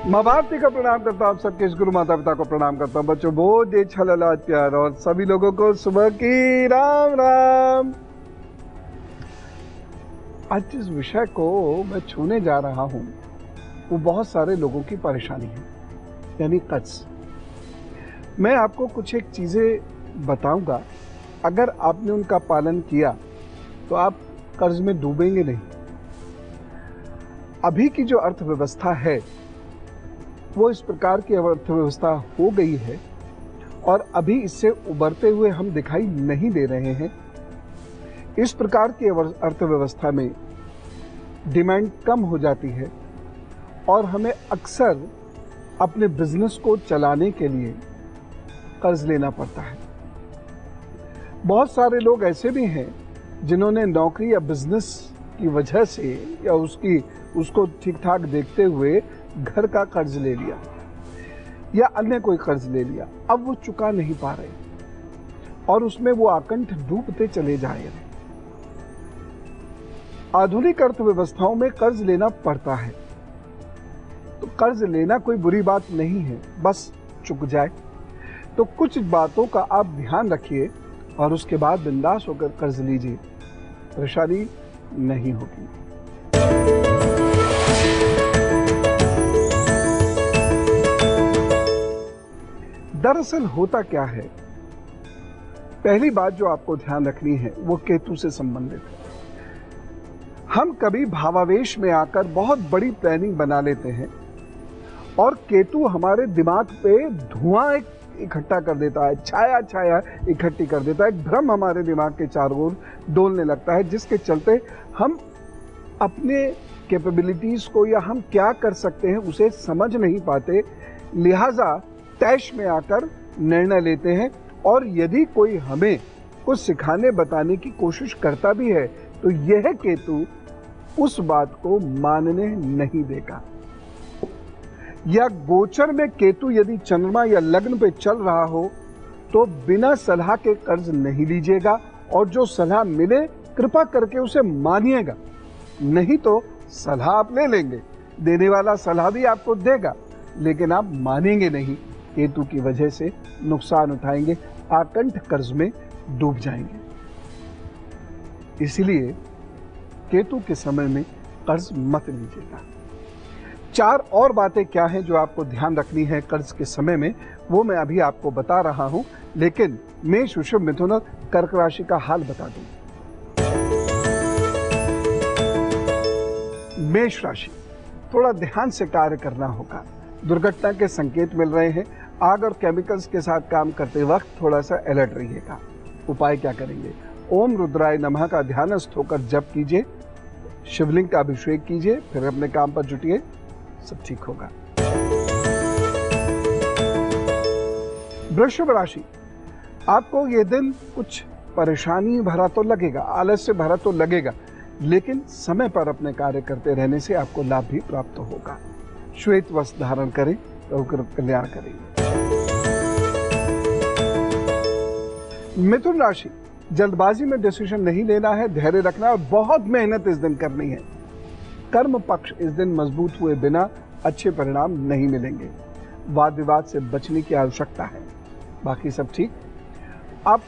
माँ भारती का प्रणाम करता हूँ, सबके गुरु माता पिता को प्रणाम करता हूँ। बच्चों बहुत जय छलालाज प्यार और सभी लोगों को सुबह की राम राम। आज जिस विषय को मैं छूने जा रहा हूँ वो बहुत सारे लोगों की परेशानी है, यानी कर्ज। मैं आपको कुछ एक चीजें बताऊंगा, अगर आपने उनका पालन किया तो आप कर्ज में डूबेंगे नहीं। अभी की जो अर्थव्यवस्था है वो इस प्रकार की अर्थव्यवस्था हो गई है और अभी इससे उबरते हुए हम दिखाई नहीं दे रहे हैं। इस प्रकार की अर्थव्यवस्था में डिमांड कम हो जाती है और हमें अक्सर अपने बिजनेस को चलाने के लिए कर्ज लेना पड़ता है। बहुत सारे लोग ऐसे भी हैं जिन्होंने नौकरी या बिजनेस की वजह से या उसको ठीक ठाक देखते हुए घर का कर्ज ले लिया या अन्य कोई कर्ज ले लिया, अब वो चुका नहीं पा रहे और उसमें वो आकंठ डूबते चले जा रहे। आधुनिक अर्थव्यवस्थाओं में कर्ज लेना पड़ता है, तो कर्ज लेना कोई बुरी बात नहीं है, बस चुक जाए तो कुछ बातों का आप ध्यान रखिए और उसके बाद बिंदास होकर कर्ज लीजिए, परेशानी नहीं होगी। दरअसल होता क्या है, पहली बात जो आपको ध्यान रखनी है वो केतु से संबंधित है। हम कभी भावावेश में आकर बहुत बड़ी प्लानिंग बना लेते हैं और केतु हमारे दिमाग पे धुआं इकट्ठा कर देता है, छाया इकट्ठी कर देता है, एक भ्रम हमारे दिमाग के चारों ओर डोलने लगता है, जिसके चलते हम अपने कैपेबिलिटीज को या हम क्या कर सकते हैं उसे समझ नहीं पाते, लिहाजा तैश में आकर निर्णय लेते हैं। और यदि कोई हमें कुछ सिखाने बताने की कोशिश करता भी है तो यह केतु उस बात को मानने नहीं देगा। या गोचर में केतु यदि चंद्रमा या लग्न पे चल रहा हो तो बिना सलाह के कर्ज नहीं लीजिएगा और जो सलाह मिले कृपा करके उसे मानिएगा, नहीं तो सलाह आप ले लेंगे, देने वाला सलाह भी आपको देगा लेकिन आप मानेंगे नहीं, केतु की वजह से नुकसान उठाएंगे, आकंठ कर्ज में डूब जाएंगे। इसलिए केतु के समय में कर्ज मत लीजिएगा। चार और बातें क्या हैं जो आपको ध्यान रखनी है कर्ज के समय में, वो मैं अभी आपको बता रहा हूं, लेकिन मेष, वृषभ, मिथुन और कर्क राशि का हाल बता दूं। मेष राशि, थोड़ा ध्यान से कार्य करना होगा, दुर्घटना के संकेत मिल रहे हैं, आग और केमिकल्स के साथ काम करते वक्त थोड़ा सा अलर्ट रहिएगा। उपाय क्या करेंगे? ओम रुद्राय नमः का ध्यानस्थ होकर जप कीजिए, शिवलिंग का अभिषेक कीजिए, फिर अपने काम पर जुटिए, सब ठीक होगा। वृषभ राशि, आपको ये दिन कुछ परेशानी भरा तो लगेगा, आलस्य भरा तो लगेगा, लेकिन समय पर अपने कार्य करते रहने से आपको लाभ भी प्राप्त होगा। श्वेत वस्त्र धारण करें तो कल्याण करेंगे। मिथुन राशि, जल्दबाजी में डिसीजन नहीं लेना है, धैर्य रखना और बहुत मेहनत इस दिन करनी है। कर्म पक्ष इस दिन मजबूत हुए बिना अच्छे परिणाम नहीं मिलेंगे। वाद विवाद से बचने की आवश्यकता है, बाकी सब ठीक। आप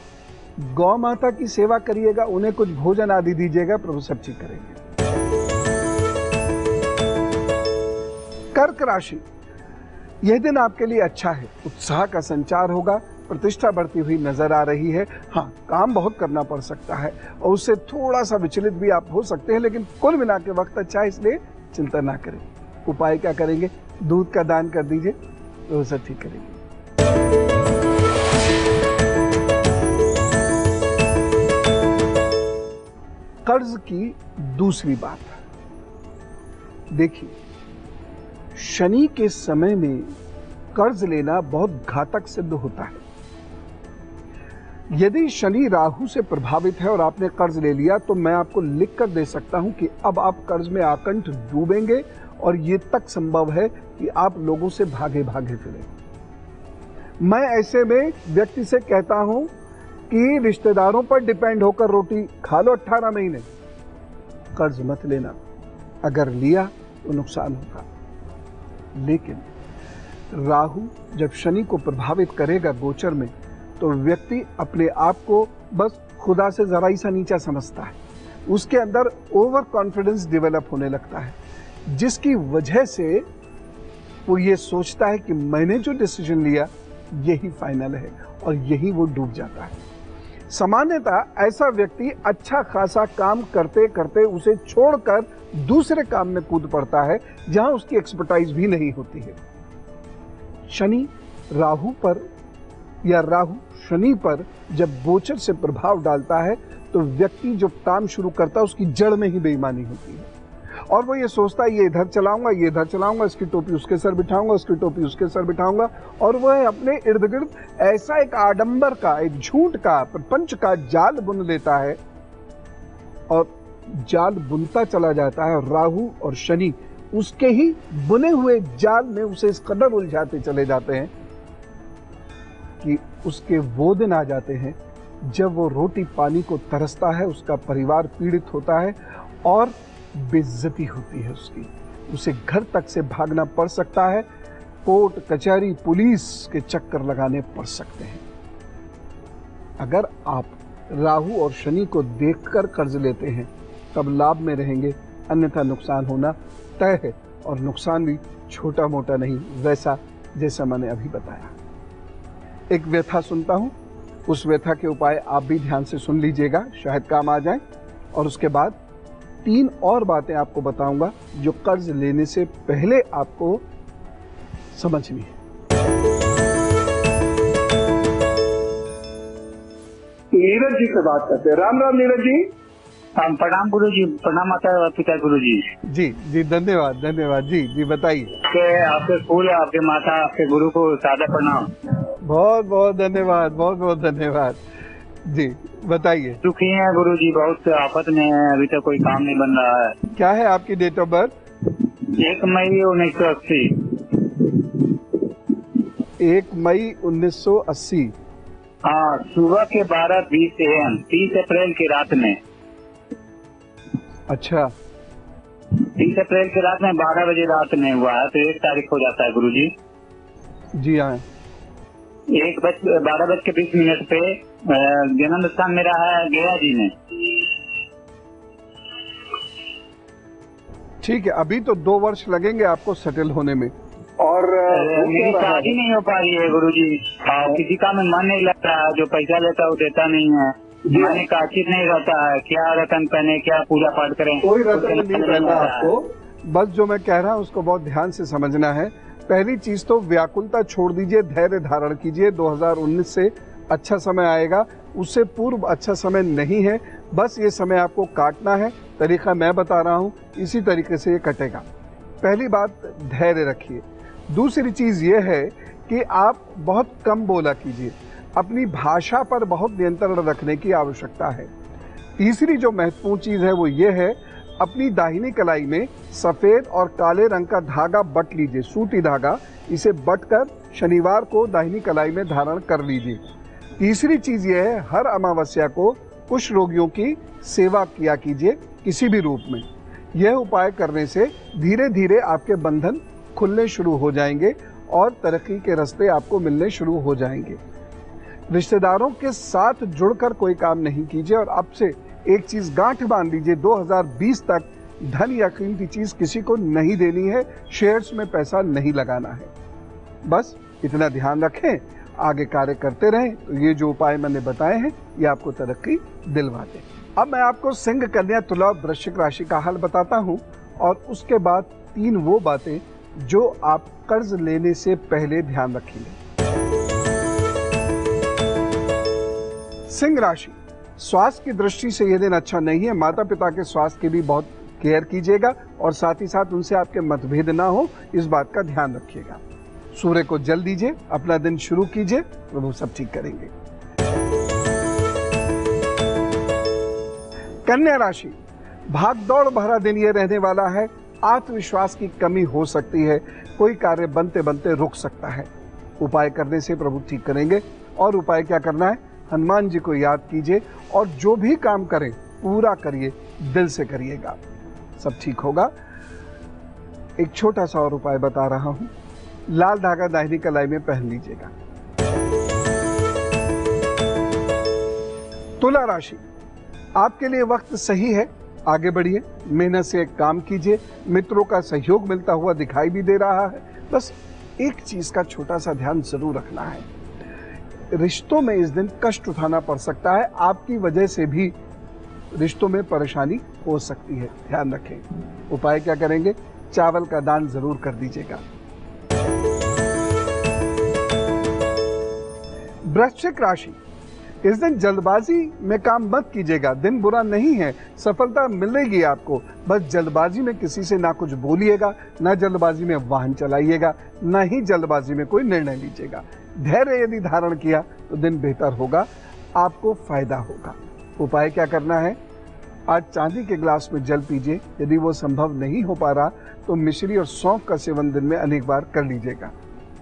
गौ माता की सेवा करिएगा, उन्हें कुछ भोजन आदि दीजिएगा, प्रभु सब ठीक करेंगे। कर्क राशि, यह दिन आपके लिए अच्छा है, उत्साह का संचार होगा, प्रतिष्ठा बढ़ती हुई नजर आ रही है। हाँ, काम बहुत करना पड़ सकता है और उससे थोड़ा सा विचलित भी आप हो सकते हैं, लेकिन कुल मिला के वक्त अच्छा है, इसलिए चिंता ना करें। उपाय क्या करेंगे? दूध का दान कर दीजिए तो सब ठीक करेंगे। कर्ज की दूसरी बात, देखिए शनि के समय में कर्ज लेना बहुत घातक सिद्ध होता है। यदि शनि राहु से प्रभावित है और आपने कर्ज ले लिया तो मैं आपको लिख कर दे सकता हूं कि अब आप कर्ज में आकंठ डूबेंगे और ये तक संभव है कि आप लोगों से भागे भागे फिरें। मैं ऐसे में व्यक्ति से कहता हूं कि रिश्तेदारों पर डिपेंड होकर रोटी खा लो 18 महीने, कर्ज मत लेना, अगर लिया तो नुकसान होगा। लेकिन राहु जब शनि को प्रभावित करेगा गोचर में, तो व्यक्ति अपने आप को बस खुदा से जरा ही सा नीचा समझता है। उसके अंदर ओवर कॉन्फिडेंस डेवलप होने लगता है, जिसकी वजह से वो ये सोचता है कि मैंने जो डिसीजन लिया यही फाइनल है, और यही वो डूब जाता है। सामान्यतः ऐसा व्यक्ति अच्छा खासा काम करते करते उसे छोड़कर दूसरे काम में कूद पड़ता है जहां उसकी एक्सपर्टाइज भी नहीं होती है। शनि राहु पर या राहु शनि पर जब गोचर से प्रभाव डालता है, तो व्यक्ति जो काम शुरू करता है उसकी जड़ में ही बेईमानी होती है, और वो ये सोचता है ये इधर चलाऊंगा, ये इधर चलाऊंगा, इसकी टोपी उसके सर बिठाऊंगा, उसकी टोपी उसके सर बिठाऊंगा, और वह अपने इर्द गिर्द ऐसा एक आडंबर का, एक झूठ का, प्रपंच का जाल बुन लेता है, और जाल बुनता चला जाता है। राहु और शनि उसके ही बुने हुए जाल में उसे इस कदर उलझाते चले जाते हैं कि उसके वो दिन आ जाते हैं जब वो रोटी पानी को तरसता है, उसका परिवार पीड़ित होता है और बेइज्जती होती है उसकी, उसे घर तक से भागना पड़ सकता है, कोर्ट कचहरी पुलिस के चक्कर लगाने पड़ सकते हैं। अगर आप राहु और शनि को देखकर कर्ज लेते हैं तब लाभ में रहेंगे, अन्यथा नुकसान होना तय है, और नुकसान भी छोटा मोटा नहीं, वैसा जैसा मैंने अभी बताया। एक व्यथा सुनता हूं, उस व्यथा के उपाय आप भी ध्यान से सुन लीजिएगा, शायद काम आ जाए। और उसके बाद 3 और बातें आपको बताऊंगा जो कर्ज लेने से पहले आपको समझनी है। नीरज जी से बात करते हैं। राम राम नीरज जी। प्रणाम गुरु जी। प्रणाम माता पिता गुरु जी। जी जी, धन्यवाद धन्यवाद। जी जी, बताइए। आपके स्कूल, आपके माता, आपके गुरु को सादा प्रणाम। बहुत बहुत धन्यवाद, बहुत बहुत धन्यवाद। जी बताइए। दुखी हैं गुरु जी, बहुत आफत में है, अभी तक कोई काम नहीं बन रहा है। क्या है आपकी डेट ऑफ बर्थ? 1 मई 1980। 1 मई 1980। हाँ, सुबह के 12:20 AM, 30 अप्रैल की रात में। अच्छा, 30 अप्रैल की रात में 12 बजे रात में हुआ है, तो 1 तारीख हो जाता है गुरु जी। जी हाँ। 12:20 पे जन्म स्थान मेरा है गया जी में। ठीक है, अभी तो 2 वर्ष लगेंगे आपको सेटल होने में। और मेरी शादी नहीं हो पा रही है गुरु जी, किसी का में मन नहीं लगता है, जो पैसा लेता है वो देता नहीं है, मन का चित नहीं रहता है, क्या रतन पहने, क्या पूजा पाठ करें। कोई रतन नहीं पहनना आपको, बस जो मैं कह रहा हूँ उसको बहुत ध्यान से समझना है। पहली चीज तो व्याकुलता छोड़ दीजिए, धैर्य धारण कीजिए। 2019 से अच्छा समय आएगा, उससे पूर्व अच्छा समय नहीं है, बस ये समय आपको काटना है। तरीका मैं बता रहा हूँ, इसी तरीके से ये कटेगा। पहली बात, धैर्य रखिए। दूसरी चीज ये है कि आप बहुत कम बोला कीजिए, अपनी भाषा पर बहुत नियंत्रण रखने की आवश्यकता है। तीसरी जो महत्वपूर्ण चीज है वो ये है, अपनी दाहिनी कलाई में सफेद और काले रंग का धागा बट लीजिए, सूती धागा, इसे बटकर शनिवार को दाहिनी कलाई में धारण कर लीजिए। तीसरी चीज ये है, हर अमावस्या को कुछ रोगियों की सेवा किया कीजिए किसी भी रूप में। यह उपाय करने से धीरे धीरे आपके बंधन खुलने शुरू हो जाएंगे और तरक्की के रास्ते आपको मिलने शुरू हो जाएंगे। रिश्तेदारों के साथ जुड़कर कोई काम नहीं कीजिए, और अब से एक चीज गांठ बांध लीजिए, 2020 तक धन या कीमती चीज किसी को नहीं देनी है, शेयर्स में पैसा नहीं लगाना है। बस इतना ध्यान रखें, आगे कार्य करते रहें, तो ये जो उपाय मैंने बताए हैं ये आपको तरक्की दिलवाते। अब मैं आपको सिंह, कन्या, तुला, वृश्चिक राशि का हाल बताता हूं, और उसके बाद 3 वो बातें जो आप कर्ज लेने से पहले ध्यान रखेंगे। सिंह राशि, स्वास्थ्य की दृष्टि से यह दिन अच्छा नहीं है। माता पिता के स्वास्थ्य की भी बहुत केयर कीजिएगा, और साथ ही साथ उनसे आपके मतभेद ना हो, इस बात का ध्यान रखिएगा। सूर्य को जल दीजिए, अपना दिन शुरू कीजिए, प्रभु सब ठीक करेंगे। कन्या राशि, भागदौड़ भरा दिन ये रहने वाला है। आत्मविश्वास की कमी हो सकती है, कोई कार्य बनते बनते रुक सकता है। उपाय करने से प्रभु ठीक करेंगे। और उपाय क्या करना है, हनुमान जी को याद कीजिए, और जो भी काम करें पूरा करिए, दिल से करिएगा, सब ठीक होगा। एक छोटा सा और उपाय बता रहा हूं। लाल धागा दाहिनी कलाई में पहन लीजिएगा। तुला राशि, आपके लिए वक्त सही है, आगे बढ़िए, मेहनत से एक काम कीजिए। मित्रों का सहयोग मिलता हुआ दिखाई भी दे रहा है। बस एक चीज का छोटा सा ध्यान जरूर रखना है, रिश्तों में इस दिन कष्ट उठाना पड़ सकता है। आपकी वजह से भी रिश्तों में परेशानी हो सकती है, ध्यान रखें। उपाय क्या करेंगे? चावल का दान जरूर कर दीजिएगा। वृश्चिक राशि, इस दिन जल्दबाजी में काम मत कीजिएगा। दिन बुरा नहीं है, सफलता मिलेगी आपको। बस जल्दबाजी में किसी से ना कुछ बोलिएगा, ना जल्दबाजी में वाहन चलाइएगा, ना ही जल्दबाजी में कोई निर्णय लीजिएगा। धैर्य यदि धारण किया तो दिन बेहतर होगा, आपको फायदा होगा। उपाय क्या करना है? आज चांदी के गिलास में जल पीजिए। यदि वो संभव नहीं हो पा रहा तो मिश्री और सौंफ का सेवन दिन में अनेक बार कर लीजिएगा।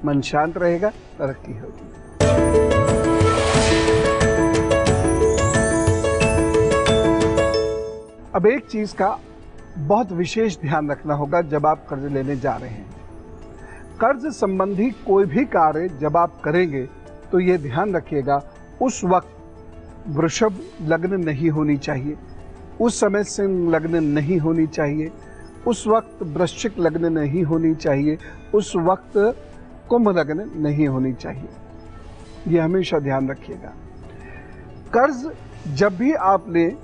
मन शांत रहेगा, तरक्की होगी। अब एक चीज का बहुत विशेष ध्यान रखना होगा जब आप कर्ज लेने जा रहे हैं। कर्ज संबंधी कोई भी कार्य जब आप करेंगे तो ये ध्यान रखिएगा, उस वक्त वृषभ लग्न नहीं होनी चाहिए, उस समय सिंह लग्न नहीं होनी चाहिए, उस वक्त वृश्चिक लग्न नहीं होनी चाहिए, उस वक्त कुंभ लग्न नहीं होनी चाहिए। ये हमेशा ध्यान रखिएगा। कर्ज जब भी आप लें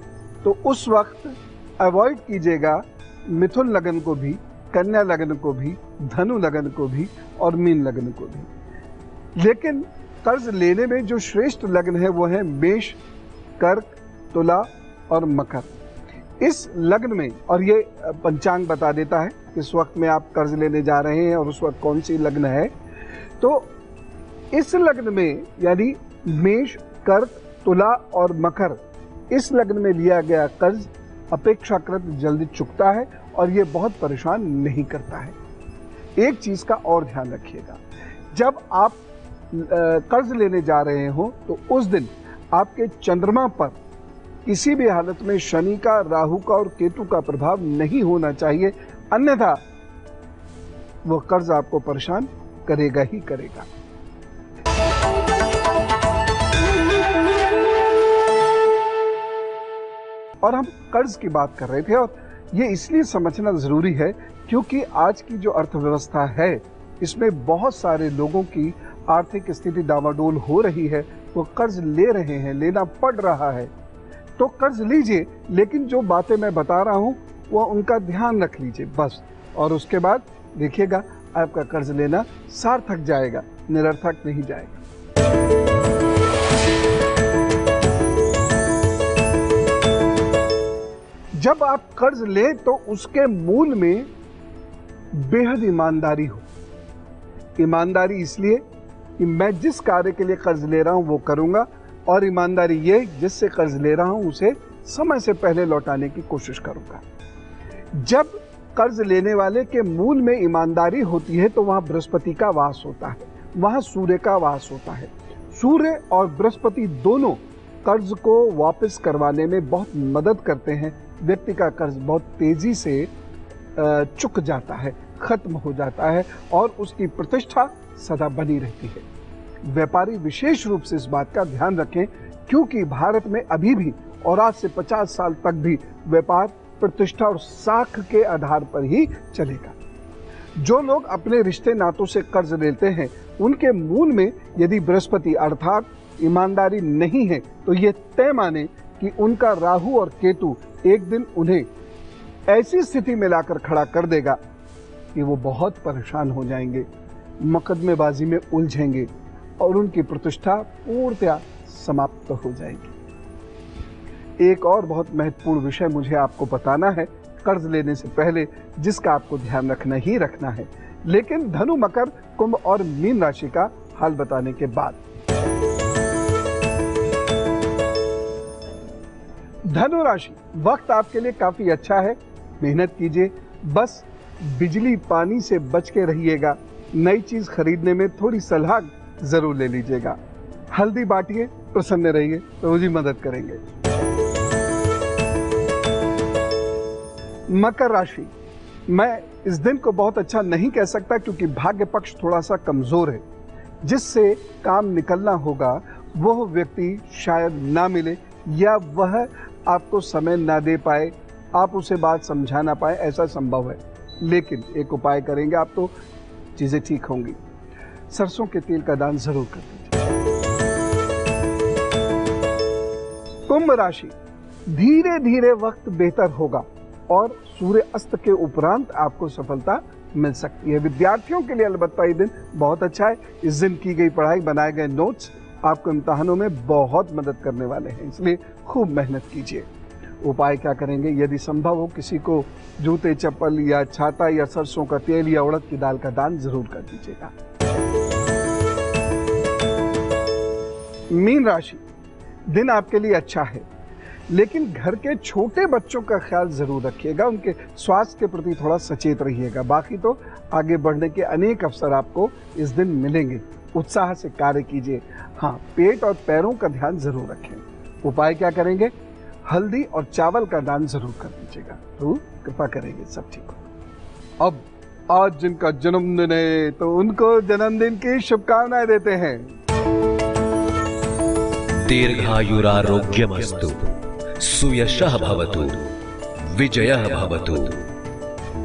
तो उस वक्त अवॉइड कीजिएगा मिथुन लग्न को भी, कन्या लग्न को भी, धनु लग्न को भी और मीन लग्न को भी। लेकिन कर्ज लेने में जो श्रेष्ठ लग्न है वो है मेष, कर्क, तुला और मकर। इस लग्न में, और ये पंचांग बता देता है किस वक्त में आप कर्ज लेने जा रहे हैं और उस वक्त कौन सी लग्न है, तो इस लग्न में यानी मेष, कर्क, तुला और मकर, इस लग्न में लिया गया कर्ज अपेक्षाकृत जल्दी चुकता है और ये बहुत परेशान नहीं करता है। एक चीज का और ध्यान रखिएगा, जब आप कर्ज लेने जा रहे हो तो उस दिन आपके चंद्रमा पर किसी भी हालत में शनि का, राहु का और केतु का प्रभाव नहीं होना चाहिए, अन्यथा वो कर्ज आपको परेशान करेगा ही करेगा। और हम कर्ज की बात कर रहे थे और ये इसलिए समझना जरूरी है क्योंकि आज की जो अर्थव्यवस्था है इसमें बहुत सारे लोगों की आर्थिक स्थिति डावाडोल हो रही है, वो कर्ज ले रहे हैं, लेना पड़ रहा है। तो कर्ज लीजिए, लेकिन जो बातें मैं बता रहा हूं वो उनका ध्यान रख लीजिए बस, और उसके बाद देखिएगा आपका कर्ज लेना सार्थक जाएगा, निरर्थक नहीं जाएगा। जब आप कर्ज लें तो उसके मूल में बेहद ईमानदारी हो। ईमानदारी इसलिए कि मैं जिस कार्य के लिए कर्ज ले रहा हूं वो करूंगा, और ईमानदारी ये जिससे कर्ज ले रहा हूं उसे समय से पहले लौटाने की कोशिश करूंगा। जब कर्ज लेने वाले के मूल में ईमानदारी होती है तो वहां बृहस्पति का वास होता है, वहां सूर्य का वास होता है। सूर्य और बृहस्पति दोनों कर्ज को वापस करवाने में बहुत मदद करते हैं। व्यक्ति का कर्ज बहुत तेजी से चुक जाता है, खत्म हो जाता है और उसकी प्रतिष्ठा सदा बनी रहती है। व्यापारी विशेष रूप से इस बात का ध्यान रखें क्योंकि भारत में अभी भी और आज से 50 साल तक भी व्यापार प्रतिष्ठा और साख के आधार पर ही चलेगा। जो लोग अपने रिश्ते नातों से कर्ज लेते हैं उनके मूल में यदि बृहस्पति अर्थात ईमानदारी नहीं है तो ये तय माने कि उनका राहु और केतु एक दिन उन्हें ऐसी स्थिति में लाकर खड़ा कर देगा कि वो बहुत परेशान हो जाएंगे, मुकदमेबाजी में उलझेंगे और उनकी प्रतिष्ठा पूर्णतया समाप्त हो जाएगी। एक और बहुत महत्वपूर्ण विषय मुझे आपको बताना है कर्ज लेने से पहले, जिसका आपको ध्यान रखना ही रखना है, लेकिन धनु, मकर, कुंभ और मीन राशि का हाल बताने के बाद। धनु राशि, वक्त आपके लिए काफी अच्छा है, मेहनत कीजिए, बस बिजली पानी से बच के रहिएगा। नई चीज खरीदने में थोड़ी सलाह जरूर ले लीजिएगा। हल्दी बांटिए, प्रसन्न रहिए, प्रभु जी मदद करेंगे। मकर राशि, मैं इस दिन को बहुत अच्छा नहीं कह सकता क्योंकि भाग्य पक्ष थोड़ा सा कमजोर है। जिससे काम निकलना होगा वह व्यक्ति शायद ना मिले या वह आपको समय ना दे पाए, आप उसे बात समझा ना पाए, ऐसा संभव है। लेकिन एक उपाय करेंगे आप तो चीजें ठीक होंगी। सरसों के तेल का दान जरूर कर दीजिए। कुंभ राशि, धीरे धीरे वक्त बेहतर होगा और सूर्य अस्त के उपरांत आपको सफलता मिल सकती है। विद्यार्थियों के लिए अलबत्ता ये दिन बहुत अच्छा है। इस दिन की गई पढ़ाई, बनाए गए नोट्स आपको इम्तिहानों में बहुत मदद करने वाले हैं, इसलिए खूब मेहनत कीजिए। उपाय क्या करेंगे? यदि संभव हो किसी को जूते, चप्पल या छाता या सरसों का तेल या उड़द की दाल का दान जरूर कर दीजिएगा। मीन राशि, दिन आपके लिए अच्छा है, लेकिन घर के छोटे बच्चों का ख्याल जरूर रखिएगा, उनके स्वास्थ्य के प्रति थोड़ा सचेत रहिएगा। बाकी तो आगे बढ़ने के अनेक अवसर आपको इस दिन मिलेंगे। उत्साह से कार्य कीजिए। हाँ, पेट और पैरों का ध्यान जरूर रखें। उपाय क्या करेंगे? हल्दी और चावल का दान जरूर कर दीजिएगा, तो कृपा करेंगे सब ठीक हो। अब आज जिनका जन्मदिन है तो उनको जन्मदिन की शुभकामनाएं देते हैं। दीर्घायुरारोग्यमस्तु, सुयशः भवतु, विजयः भवतु,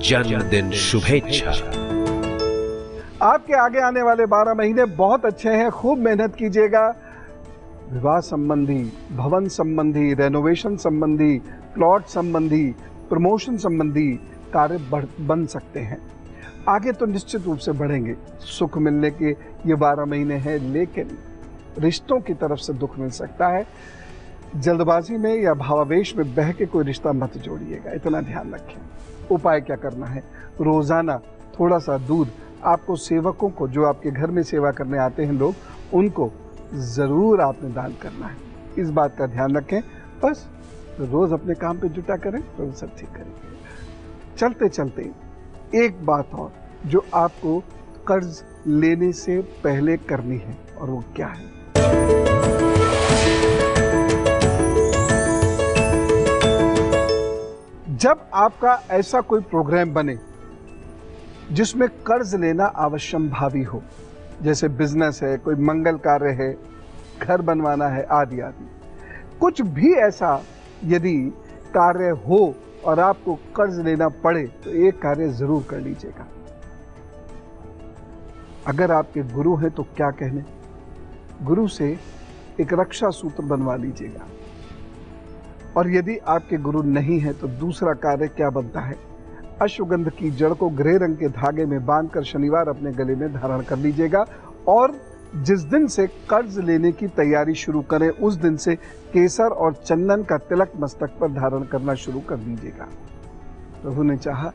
जन्मदिन शुभेच्छा। आपके आगे आने वाले 12 महीने बहुत अच्छे हैं, खूब मेहनत कीजिएगा। विवाह संबंधी, भवन संबंधी, रेनोवेशन संबंधी, प्लॉट संबंधी, प्रमोशन संबंधी कार्य बन सकते हैं। आगे तो निश्चित रूप से बढ़ेंगे। सुख मिलने के ये 12 महीने हैं, लेकिन रिश्तों की तरफ से दुख मिल सकता है। जल्दबाजी में या भावावेश में बह के कोई रिश्ता मत जोड़िएगा, इतना ध्यान रखें। उपाय क्या करना है? रोजाना थोड़ा सा दूध आपको सेवकों को, जो आपके घर में सेवा करने आते हैं लोग, उनको जरूर आपने दान करना है। इस बात का ध्यान रखें। बस रोज अपने काम पे जुटा करें तो सब ठीक करेंगे। चलते चलते एक बात और जो आपको कर्ज लेने से पहले करनी है, और वो क्या है? जब आपका ऐसा कोई प्रोग्राम बने जिसमें कर्ज लेना आवश्यकभावी हो, जैसे बिजनेस है, कोई मंगल कार्य है, घर बनवाना है, आदि आदि, कुछ भी ऐसा यदि कार्य हो और आपको कर्ज लेना पड़े तो एक कार्य जरूर कर लीजिएगा। अगर आपके गुरु हैं तो क्या कहने, गुरु से एक रक्षा सूत्र बनवा लीजिएगा। और यदि आपके गुरु नहीं है तो दूसरा कार्य क्या बनता है? अश्वगंध की जड़ को ग्रे रंग के धागे में बांधकर शनिवार अपने गले में धारण कर लीजिएगा। और जिस दिन से कर्ज लेने की तैयारी शुरू करें उस दिन से केसर और चंदन का तिलक मस्तक पर धारण करना शुरू कर दीजिएगा। प्रभु ने चाहा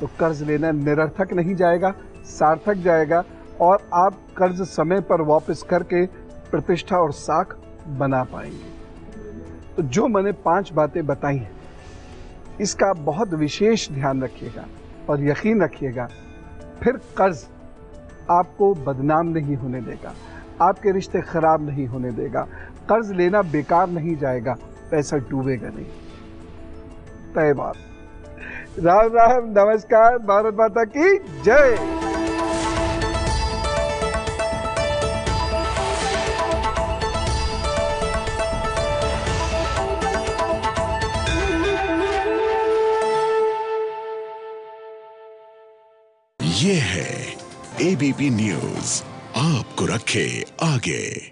तो कर्ज लेना निरर्थक नहीं जाएगा, सार्थक जाएगा, और आप कर्ज समय पर वापस करके प्रतिष्ठा और साख बना पाएंगे। तो जो मैंने 5 बातें बताई हैं, इसका बहुत विशेष ध्यान रखिएगा और यकीन रखिएगा, फिर कर्ज आपको बदनाम नहीं होने देगा, आपके रिश्ते खराब नहीं होने देगा, कर्ज लेना बेकार नहीं जाएगा, पैसा डूबेगा नहीं। तय बात। राम राम, नमस्कार, भारत माता की जय। ये है एबीपी न्यूज, आपको रखे आगे।